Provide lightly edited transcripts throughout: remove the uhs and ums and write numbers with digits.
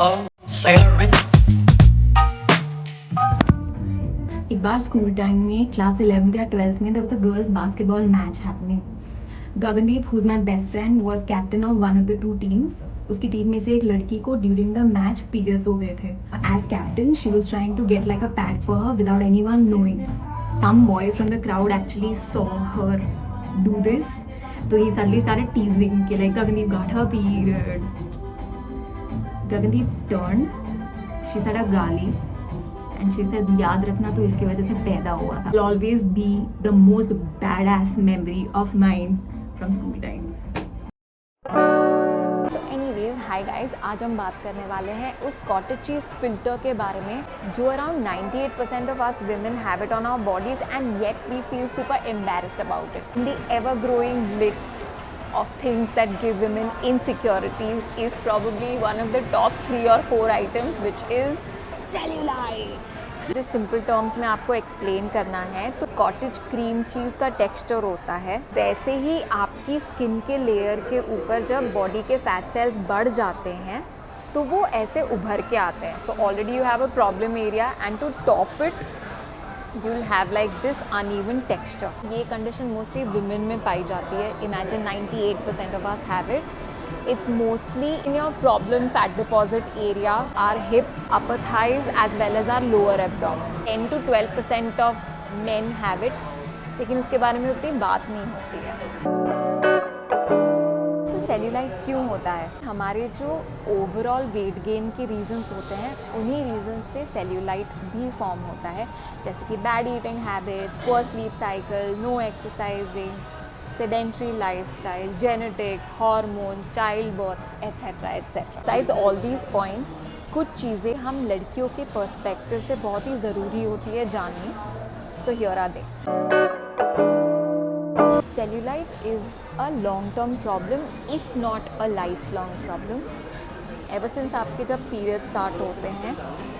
Oh, cigarette. एक बार school time में class 11th या 12th में there was a girls basketball match happening. Gagandeep, who's my best friend, was captain of one of the two teams. उसकी team में से एक लड़की को ड्यूरिंग द मैच पीरियड्स हो गए थे. As captain, she was trying to get like a pad for her without anyone knowing. Some boy from the crowd actually saw her do this. So he suddenly started teasing कि like Gagandeep got her period. Gagandeep turned. She said a गाली. And she said, याद रखना तो इसकी वजह से पैदा हुआ था. Will always be the most badass memory of mine from school times. तो एनीवेज हाय गाइस, आज हम बात करने वाले हैं उस कॉटेज चीज़ फिल्टर के बारे में जो around 98% of us women have it on our bodies and yet we feel super embarrassed about it. The ever growing list of things that give women insecurities is probably one of the top 3 or 4 items, which is cellulite. जो simple terms में आपको explain करना है तो cottage cream cheese का texture होता है, वैसे ही आपकी स्किन के लेयर के ऊपर जब बॉडी के फैट सेल्स बढ़ जाते हैं तो वो ऐसे उभर के आते हैं. So already you have a problem area and to top it you will have like this uneven texture. ये कंडीशन मोस्टली विमेन में पाई जाती है. Imagine 98% of us have it. It's mostly in your problem fat deposit area, our hips, upper thighs as well as our lower abdomen. 10 to 12% of men have it, लेकिन उसके बारे में उतनी बात नहीं होती है. तो सेल्यूलाइट क्यों होता है? हमारे जो ओवरऑल वेट गेन के रीजंस होते हैं उन्हीं रीजंस से सेल्यूलाइट भी फॉर्म होता है, जैसे कि bad eating habits, poor sleep cycle, no exercising, sedentary lifestyle, genetics, hormones, childbirth, etc. etc. Besides all these points, कुछ चीज़ें हम लड़कियों के पर्सपेक्टिव से बहुत ही ज़रूरी होती है जाननी. So here are they. Cellulite is a long-term problem, if not a lifelong problem. Ever since आपके जब पीरियड स्टार्ट होते हैं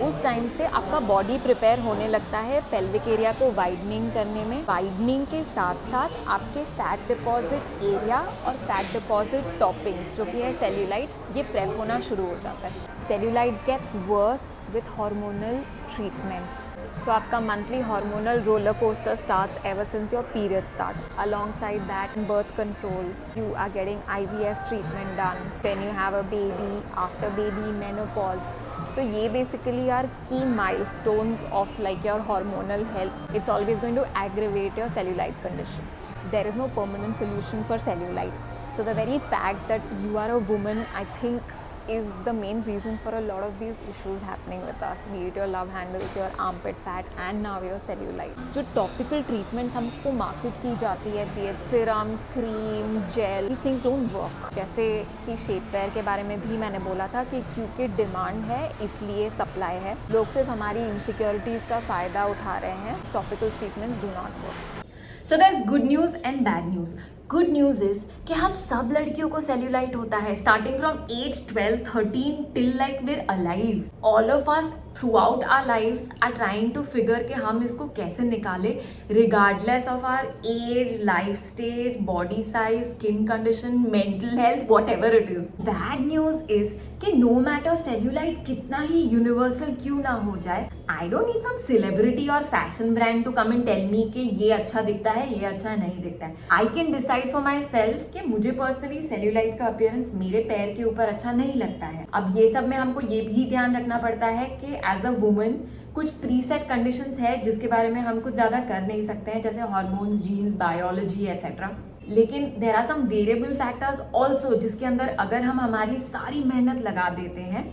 उस टाइम से आपका बॉडी प्रिपेयर होने लगता है पेल्विक एरिया को वाइडनिंग करने में. वाइडनिंग के साथ साथ आपके फैट डिपॉजिट एरिया और फैट डिपॉजिट टॉपिंग्स जो कि है सेल्यूलाइट, ये प्रेप होना शुरू हो जाता है. Cellulite gets worse with hormonal treatments. So आपका monthly hormonal roller coaster starts ever since your period starts. Alongside that, birth control, you are getting IVF treatment done. When you have a baby, after baby, menopause. So ये basically are key milestones of like your hormonal health. It's always going to aggravate your cellulite condition. There is no permanent solution for cellulite. So the very fact that you are a woman, I think, is the main reason for a lot of these issues happening with us, be it your love handles, your armpit fat and now your cellulite. जो topical treatments हमको market की जाती है, be it serum, cream, gel, these things don't work. जैसे कि shapewear के बारे में भी मैंने बोला था कि क्योंकि डिमांड है इसलिए सप्लाई है. लोग सिर्फ हमारी इनसिक्योरिटीज़ का फ़ायदा उठा रहे हैं. Topical treatments do not work. So there's good news and bad news. Good news is कि हम सब लड़कियों को सेल्यूलाइट होता है starting from age 12, 13 till like we're alive. All of us throughout our lives are trying to figure कि हम इसको कैसे निकालें regardless of our age, life stage, body size, skin condition, mental health, whatever it is. Bad news is कि no matter cellulite कितना ही universal क्यों ना हो जाए, I don't need some celebrity और fashion brand to come and tell me कि ये अच्छा दिखता है, ये अच्छा नहीं दिखता है. I can decide for my self कि मुझे पर्सनली सेल्यूलाइट का अपीयरेंस मेरे पैर के ऊपर अच्छा नहीं लगता है. अब ये सब में हमको ये भी ध्यान रखना पड़ता है कि एज अ वुमन कुछ प्रीसेट कंडीशंस है जिसके बारे में हम कुछ ज़्यादा कर नहीं सकते हैं, जैसे हार्मोन्स, जीन्स, बायोलॉजी एट्सेट्रा. लेकिन there are some variable factors also जिसके अंदर अगर हम हमारी सारी मेहनत लगा देते हैं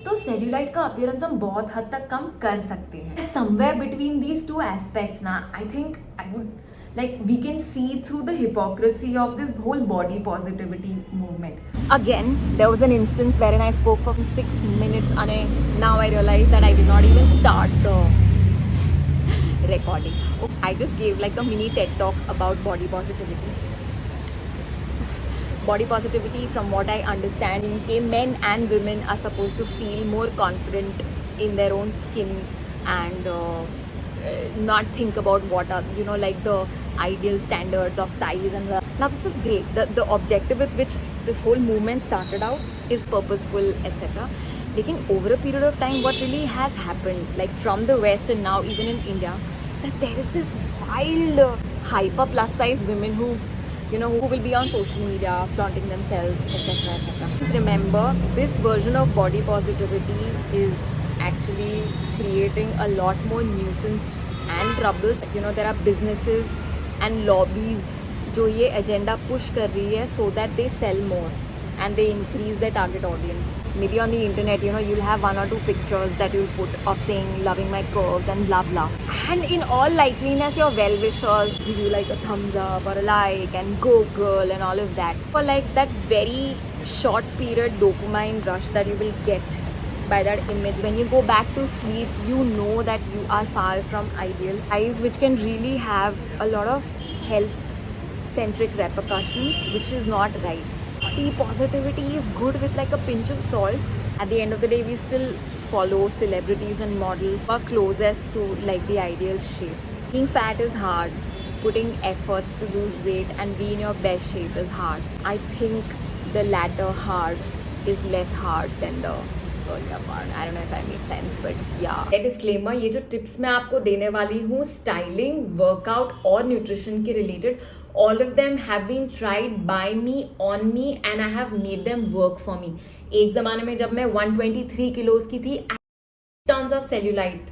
तो सेल्यूलाइट का अपीयरेंस हम बहुत हद तक कम कर सकते हैं. Somewhere between these two aspects ना I think I would like we can see through the hypocrisy of this whole body positivity movement. Again, there was an instance wherein I spoke for 6 minutes and now I realize that I did not even start the recording. I just gave like a mini TED talk about body positivity. Body positivity, from what I understand, men and women are supposed to feel more confident in their own skin and not think about what are, you know, like the ideal standards of size and now this is great. The objective with which this whole movement started out is purposeful, etc. लेकिन over a period of time what really has happened, like from the West and now even in India, that there is this wild hyper plus size women who will be on social media flaunting themselves, etc, etc. Please remember, this version of body positivity is actually creating a lot more nuisance and troubles. There are businesses and lobbies जो ये agenda push कर रही है so that they sell more and they increase their target audience. Maybe on the internet, you'll have 1 or 2 pictures that you'll put of saying loving my curves and blah blah. And in all likeliness, your well-wishers give you like a thumbs up or a like and go girl and all of that. For like that very short period dopamine rush that you will get by that image, when you go back to sleep, you know that you are far from ideal. Eyes which can really have a lot of health centric repercussions, which is not right. Body positivity is good with like a pinch of salt. At the end of the day, we still follow celebrities and models who are closest to like the ideal shape. Being fat is hard. Putting efforts to lose weight and be in your best shape is hard. I think the latter hard is less hard than the earlier part. I don't know if I make sense, but yeah. Disclaimer, ये जो tips मैं आपको देने वाली हूँ styling, workout और nutrition के related, all of them have been tried by me, on me, and I have made them work for me. एक ज़माने में जब मैं 123 kilos की थी, tons of cellulite,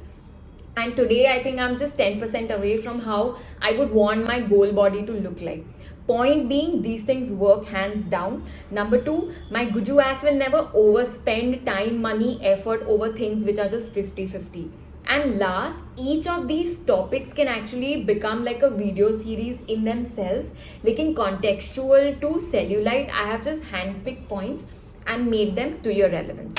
and today I think I'm just 10% away from how I would want my goal body to look like. Point being, these things work hands down. Number 2, my guju ass will never overspend time, money, effort over things which are just 50-50. And last, each of these topics can actually become like a video series in themselves. लेकिन contextual to cellulite, I have just handpicked points and made them to your relevance.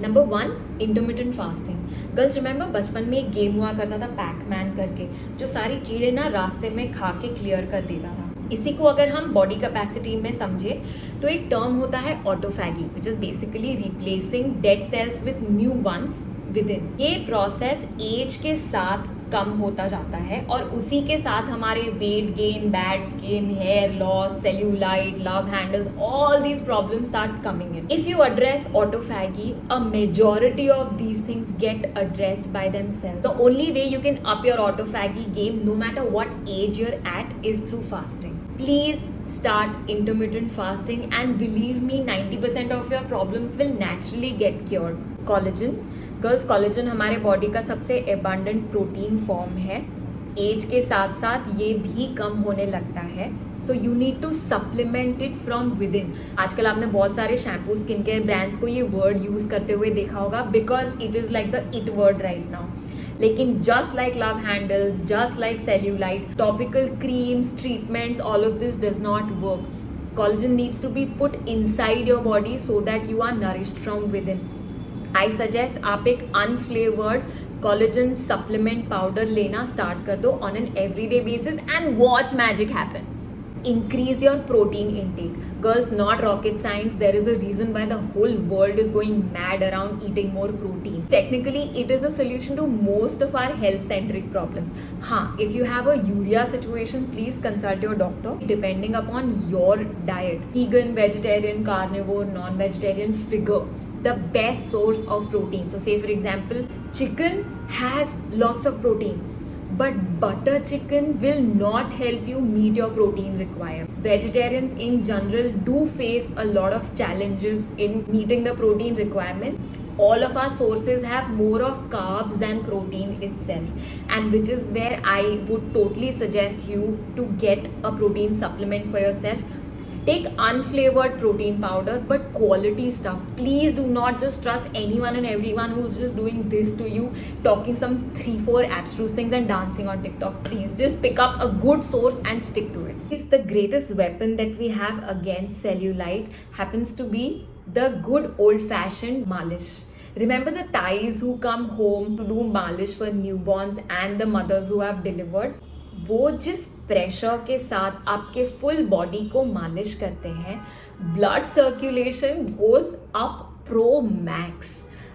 Number 1, intermittent fasting. Girls remember, बचपन में एक game हुआ करता था Pac-Man करके, जो सारी कीड़े ना रास्ते में खा के क्लियर कर देता था. इसी को अगर हम बॉडी कैपेसिटी में समझे तो एक टर्म होता है autophagy, which is basically replacing dead cells with new ones with in. ये प्रोसेस एज के साथ कम होता जाता है और उसी के साथ हमारे weight gain, bad skin, hair loss, cellulite, love handles, all these problems start coming in. If you address autophagy, a majority of these things get addressed by themself. The only way you can up your autophagy game, no matter what age you're at, is through fasting. Please start intermittent fasting and believe me, 90% of your problems will naturally get cured. Collagen. Girls, collagen हमारे body का सबसे abundant protein form है. Age के साथ साथ ये भी कम होने लगता है, so you need to supplement it from within. आजकल आपने बहुत सारे शैम्पू, स्किन केयर ब्रांड्स को ये वर्ड यूज करते हुए देखा होगा, because it is like the it word right now. लेकिन just like love handles, just like cellulite, topical creams, treatments, all of this does not work. Collagen needs to be put inside your body so that you are nourished from within. I suggest आप एक unflavoured collagen supplement powder लेना start कर दो on an everyday basis and watch magic happen. Increase your protein intake. Girls, not rocket science. There is a reason why the whole world is going mad around eating more protein. Technically, it is a solution to most of our health-centric problems. If you have a urea situation, please consult your doctor depending upon your diet. Vegan, vegetarian, carnivore, non-vegetarian, figure the best source of protein. So say for example, chicken has lots of protein, but butter chicken will not help you meet your protein requirement. Vegetarians in general do face a lot of challenges in meeting the protein requirement. All of our sources have more of carbs than protein itself, and which is where I would totally suggest you to get a protein supplement for yourself. Take unflavored protein powders, but quality stuff. Please do not just trust anyone and everyone who's just doing this to you, talking some 3-4 abstruse things and dancing on TikTok. Please just pick up a good source and stick to it. It's the greatest weapon that we have against cellulite happens to be the good old-fashioned malish. Remember the Thais who come home to do malish for newborns and the mothers who have delivered? वो जिस pressure के साथ आपके full body को मालिश करते हैं, blood circulation goes up pro max.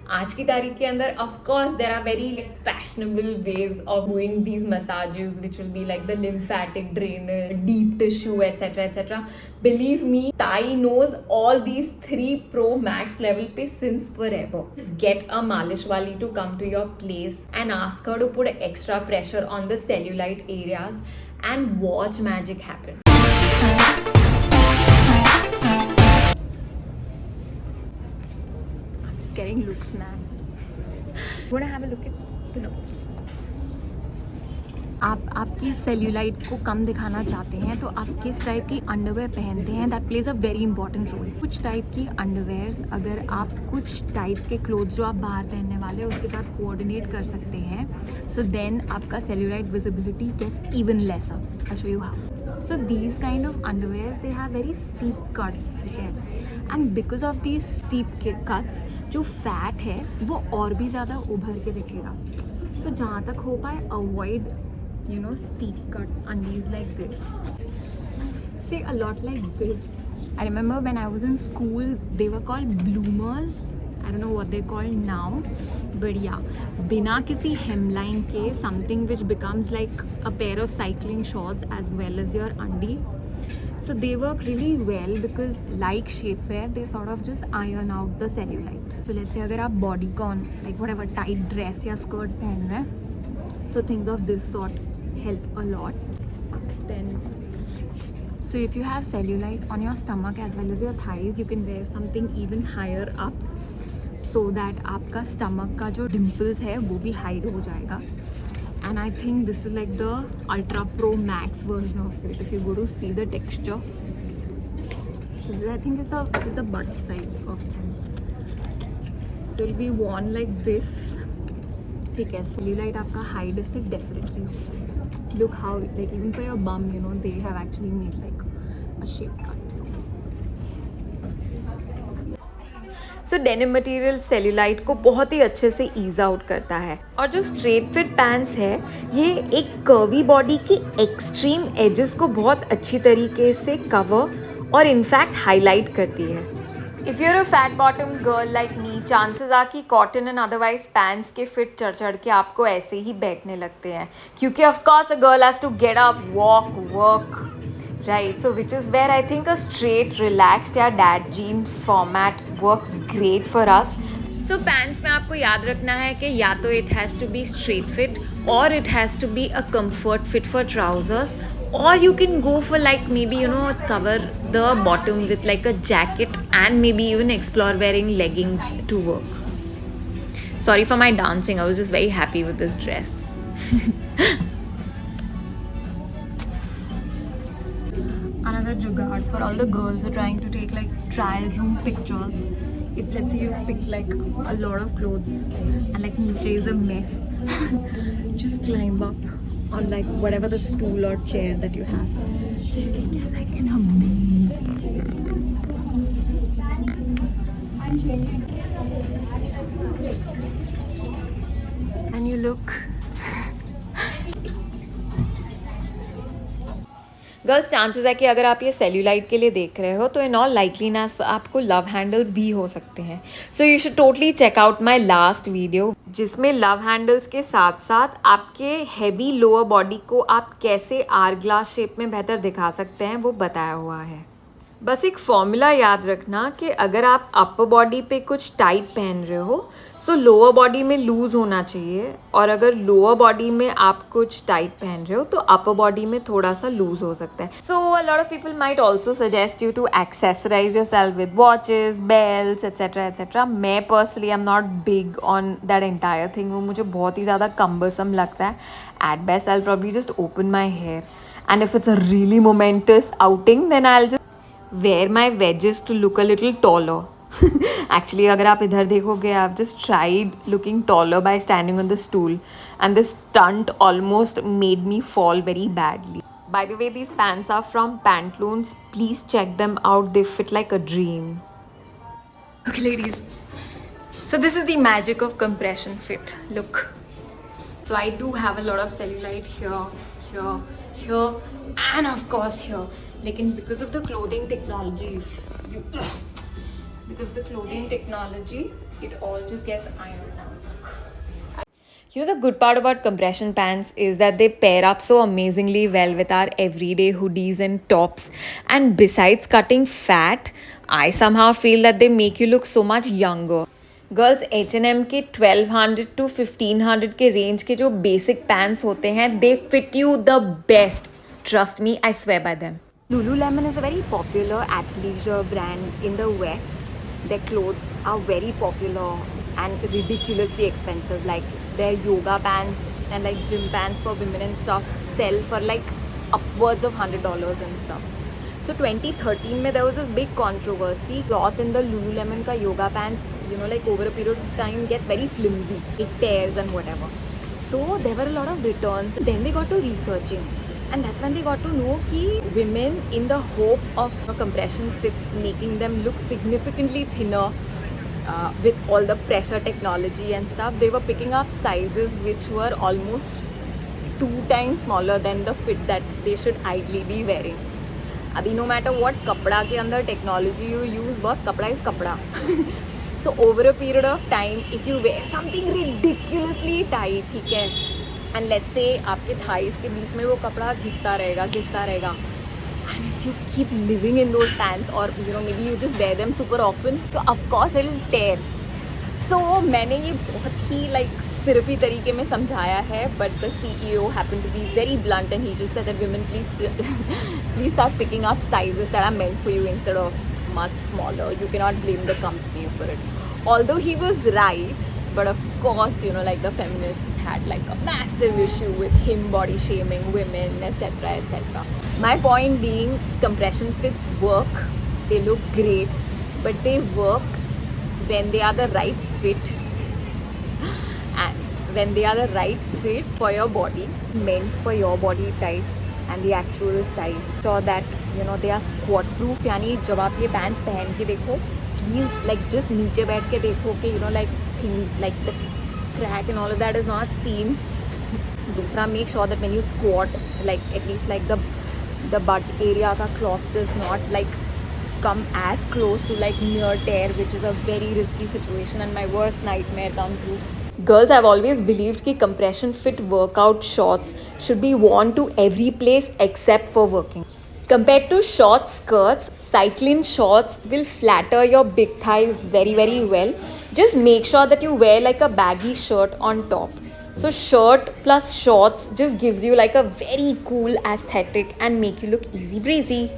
आज की तारीख के अंदर of course there are very like fashionable ways of doing these massages which will be like the lymphatic drainage, deep tissue, etc etc. Believe me, Thai knows all these 3 Pro Max level pe since forever. Just get a malish wali to come to your place and ask her to put extra pressure on the cellulite areas and watch magic happen. Getting looks, man. Wanna have a look at this? आप आपकी cellulite को कम दिखाना चाहते हैं तो आप किस type की अंडरवेयर पहनते हैं, that plays a very important role. कुछ टाइप की अंडरवेयर्स अगर आप कुछ टाइप के क्लोथ्स जो आप बाहर पहनने वाले हैं उसके साथ कोऑर्डिनेट कर सकते हैं, सो देन आपका cellulite visibility gets even lesser. I show you how. So these kind of underwears they have very steep cuts, okay? And because of these steep cuts, जो fat है वो और भी ज़्यादा उभर के दिखेगा. So जहाँ तक हो पाए avoid, you know, steep cut undies like this. See, a lot like this. I remember when I was in school, they were called bloomers. I don't know what they're called now, but yeah, बिना किसी hemline के something which becomes like a pair of cycling shorts as well as your undie. So they work really well because like shapewear, they sort of just iron out the cellulite. So let's say अगर आप bodycon like whatever tight dress या skirt पहन रहे हैं, so things of this sort help a lot. Then so if you have cellulite on your stomach as well as your thighs, you can wear something even higher up. So that आपका stomach का जो dimples है वो भी hide हो जाएगा. And I think this is like the ultra pro max version of it. If you go to see the texture, so I think is the butt side of things. So will be worn like this. ठीक है, cellulite आपका hide इससे definitely हो जाएगा. Look how like even for your bum, you know, they have actually made like a shape cut. So denim material cellulite को बहुत ही अच्छे से ईज आउट करता है. और जो स्ट्रेट फिट पैंट्स है ये एक कर्वी बॉडी की एक्सट्रीम एजेस को बहुत अच्छी तरीके से कवर और इनफैक्ट हाईलाइट करती है. If you are a fat bottom girl like me, chances are कि कॉटन एंड अदरवाइज पैंट्स के फिट चढ़ के आपको ऐसे ही बैठने लगते हैं, क्योंकि of course a girl has to get up, walk, work, right? So which is where I think a straight, relaxed या dad jeans format works great for us. So pants में आपको याद रखना है कि या तो it has to be straight fit or it has to be a comfort fit for trousers, or you can go for like maybe, you know, cover the bottom with like a jacket and maybe even explore wearing leggings to work. Sorry for my dancing, I was just very happy with this dress. Another jugaad for all the girls who are trying to take like trial room pictures. If let's say you've picked like a lot of clothes and like niche is a mess, just climb up on like whatever the stool or chair that you have, so you can get like an amazing. And you look. Girls, chances है कि अगर आप ये cellulite के लिए देख रहे हो तो इन ऑल लाइकलीनेस आपको लव हैंडल्स भी हो सकते हैं. So you should totally check out my last video, जिसमें लव हैंडल्स के साथ साथ आपके हैवी लोअर बॉडी को आप कैसे आर ग्लास शेप में बेहतर दिखा सकते हैं वो बताया हुआ है. बस एक फॉर्मूला याद रखना कि अगर आप अपर बॉडी पे कुछ टाइट पहन रहे हो सो लोअर बॉडी में लूज़ होना चाहिए, और अगर लोअर बॉडी में आप कुछ टाइट पहन रहे हो तो अपर बॉडी में थोड़ा सा लूज़ हो सकता है. So a lot of people might also suggest you to accessorise yourself with watches, belt, etcetera etcetera. मैं personally I am not big on that entire thing. वो मुझे बहुत ही ज़्यादा कम्बरसम लगता है. At best I will probably just open my hair, and if it's a really momentous outing then I will just wear my wedges to look a little taller. Actually, अगर आप इधर देखोगे, I've just tried looking taller by standing on the stool, and this stunt almost made me fall very badly. By the way, these pants are from Pantaloons. Please check them out. They fit like a dream. Okay, ladies. So this is the magic of compression fit. Look. So I do have a lot of cellulite here, here, here, and of course here. लेकिन because of the clothing technology, It all just gets ironed out. You know, the good part about compression pants is that they pair up so amazingly well with our everyday hoodies and tops. And besides cutting fat, I somehow feel that they make you look so much younger. Girls H&M के 1200 to 1500 के range के जो basic pants होते हैं दे fit you the best. Trust me, I swear by them. Lululemon is a very popular athleisure brand in the West. Their clothes are very popular and ridiculously expensive. Like their yoga pants and like gym pants for women and stuff sell for like upwards of $100 and stuff. So 2013 में there was this big controversy. Cloth in the Lululemon का yoga pants, you know, like over a period of time gets very flimsy. It tears and whatever. So there were a lot of returns. Then they got to researching. And that's when they got to know कि women in the hope of compression fits making them look significantly thinner with all the pressure technology and stuff, they were picking up sizes which were almost 2 times smaller than the fit that they should ideally be wearing. अभी no matter what कपड़ा के अंदर technology you use, बस कपड़ा is कपड़ा. So over a period of time, if you wear something ridiculously tight, ठीक है, and let's say आपके thighs के बीच में वो कपड़ा घिसता रहेगा, and if you keep living in those pants or you know maybe you just wear them super often, तो of course it'll tear. So मैंने ये बहुत ही like सिर्फी तरीके में समझाया है, but the CEO happened to be very blunt and he just said that women please start picking up sizes that are meant for you instead of much smaller. You cannot blame the company for it. Although he was right, but of course, you know, like the feminists had like a massive issue with him body shaming women, etc, etc. My point being, compression fits work, they look great, but they work when they are the right fit, and when they are the right fit for your body, meant for your body type and the actual size. So that you know they are squat proof. यानी जब आप ये pants पहन के देखो, please like just नीचे बैठ के देखो कि you know like things like the crack and all of that is not seen. दूसरा, make sure that when you squat, like at least like the butt area का cloth does not like come as close to like near tear, which is a very risky situation and my worst nightmare come true. Girls, I've always believed कि compression fit workout shorts should be worn to every place except for working. Compared to short skirts, cycling shorts will flatter your big thighs very very well. Just make sure that you wear like a baggy shirt on top. So shirt plus shorts just gives you like a very cool aesthetic and make you look easy breezy.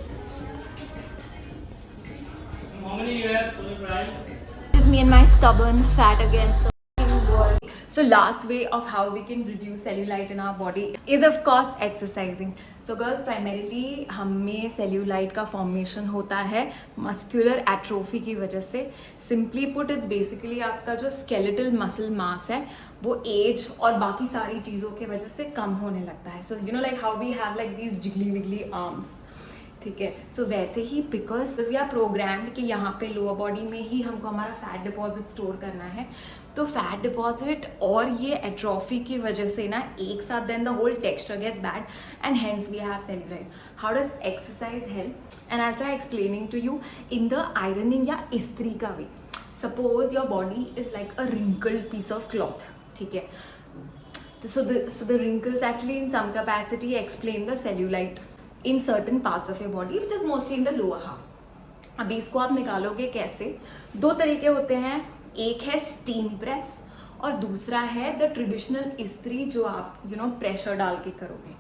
How many you have? Right? This is me and my stubborn fat against the world. So last way of how we can reduce cellulite in our body is of course exercising. So girls, primarily हमें cellulite का formation होता है muscular atrophy की वजह से. Simply put, it's basically आपका जो skeletal muscle mass है वो age और बाकी सारी चीज़ों के वजह से कम होने लगता है. So you know like how we have like these jiggly wiggly arms, ठीक है. सो वैसे ही बिकॉज वी आर प्रोग्राम्ड कि यहाँ पे लोअर बॉडी में ही हमको हमारा फैट डिपॉजिट स्टोर करना है, तो फैट डिपॉजिट और ये एट्रोफी की वजह से ना एक साथ then the whole texture gets bad and hence we have cellulite. How does exercise help? And I try explaining to you in the ironing या इस्त्री का way. Suppose your body is like a wrinkled piece of cloth, ठीक है. So the wrinkles actually in some capacity explain the cellulite in certain parts of your body, which is mostly in the lower half. अभी इसको आप निकालोगे कैसे? दो तरीके होते हैं, एक है स्टीम प्रेस और दूसरा है द ट्रेडिशनल इस्त्री जो आप प्रेशर डाल के करोगे.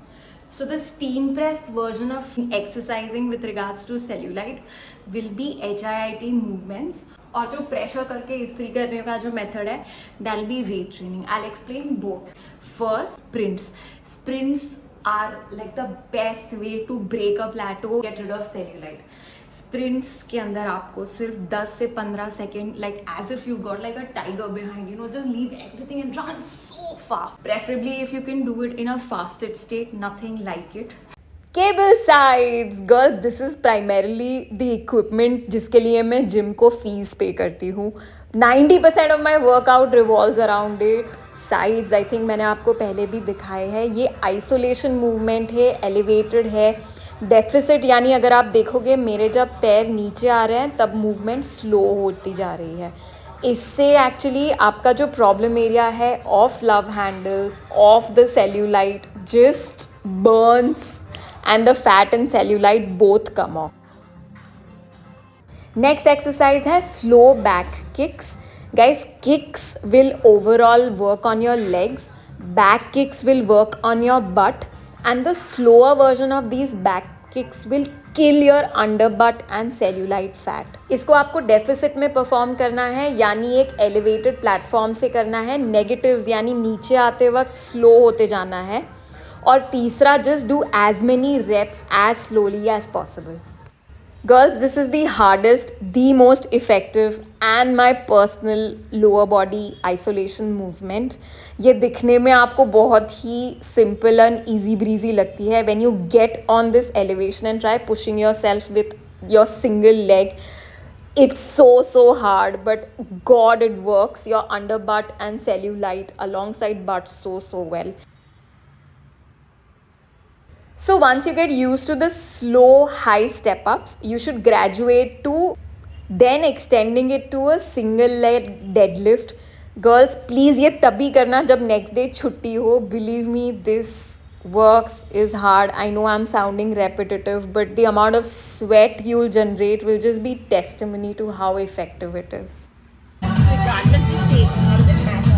So the steam press version of exercising with regards to cellulite will be HIIT movements, और जो प्रेशर करके इस्त्री करने का जो मेथड है that will be weight training. I'll explain both. First, sprints. Sprints are like the best way to break a plateau, get rid of cellulite. Sprints के अंदर आपको सिर्फ 10 से 15 second like as if you've got like a tiger behind, just leave everything and run so fast. Preferably if you can do it in a fasted state, nothing like it. Cable sides, girls, this is primarily the equipment जिसके लिए मैं gym को fees पे करती हूँ. 90% of my workout revolves around it. Sides I think मैंने आपको पहले भी दिखाए हैं. ये आइसोलेशन मूवमेंट है, एलिवेटेड है. डेफिसिट यानी अगर आप देखोगे मेरे जब पैर नीचे आ रहे हैं तब मूवमेंट स्लो होती जा रही है. इससे एक्चुअली आपका जो प्रॉब्लम एरिया है of love handles, of the cellulite just burns and the fat and cellulite both come off. Next exercise है slow back kicks. Guys, kicks will overall work on your legs. Back kicks will work on your butt. And the slower version of these back kicks will kill your under butt and cellulite fat. इसको आपको deficit में perform करना है, यानी एक elevated platform से करना है. नेगेटिव्स यानी नीचे आते वक्त स्लो होते जाना है. और तीसरा, just do as many reps as slowly as possible. Girls, this is the hardest, the most effective and my personal lower body isolation movement. ये दिखने में आपको बहुत ही simple and easy breezy लगती है. When you get on this elevation and try pushing yourself with your single leg, it's so hard, but God it works. Your under butt and cellulite alongside butt so well. So once you get used to the slow high step ups, you should graduate to then extending it to a single leg deadlift. Girls, please ये तभी करना जब next day छुट्टी हो. Believe me, this works is hard. I know I'm sounding repetitive, but the amount of sweat you'll generate will just be testimony to how effective it is. Regardless of state, how does it matter?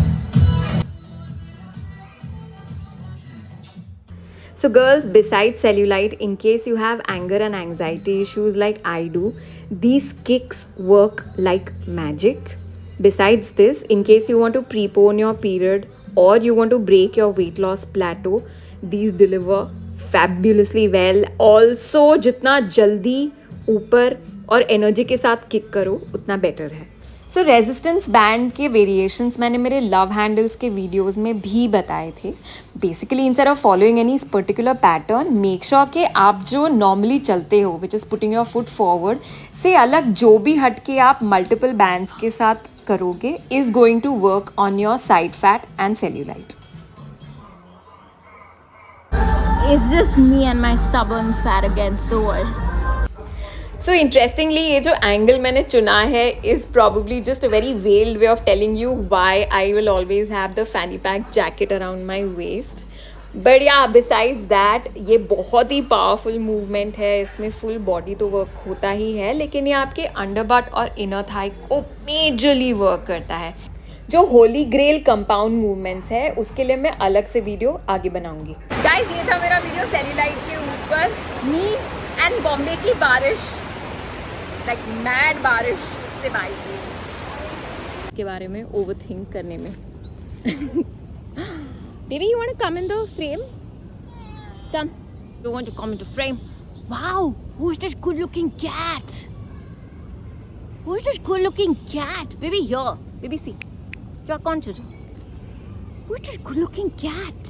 So girls, besides cellulite, in case you have anger and anxiety issues like I do, these kicks work like magic. Besides this, in case you want to prepone your period or you want to break your weight loss plateau, these deliver fabulously well. Also, जितना जल्दी ऊपर और energy के साथ kick करो उतना better है. सो resistance band के वेरिएशंस मैंने मेरे लव हैंडल्स के वीडियोस में भी बताए थे. Basically instead of following any particular pattern, make sure कि आप जो नॉर्मली चलते हो, which is putting your foot forward, से अलग जो भी हट के आप मल्टीपल बैंड्स के साथ करोगे is going to work on your side fat and cellulite. It's just me and my stubborn fat against the world. So interestingly, ये जो angle मैंने चुना है is probably just a very veiled way of telling you why I will always have the fanny pack jacket around my waist. But yeah, besides that, ये बहुत ही powerful movement है. इसमें full body तो work होता ही है, लेकिन ये आपके under butt और inner thigh को majorly work करता है. जो होली ग्रेल कंपाउंड मूवमेंट्स है उसके लिए मैं अलग से वीडियो आगे बनाऊंगी. गाइस, ये था मेरा वीडियो सेल्यूलाइट के ऊपर. मी एंड बॉम्बे की बारिश, लाइक मैड बारिश से बाई के बारे में ओवरथिंक करने में. Baby, you want to come in the frame? Come. You want to come in the frame? Wow, who is this good looking cat? Who is this good looking cat? Baby, here. Baby, see. Who is this good looking cat?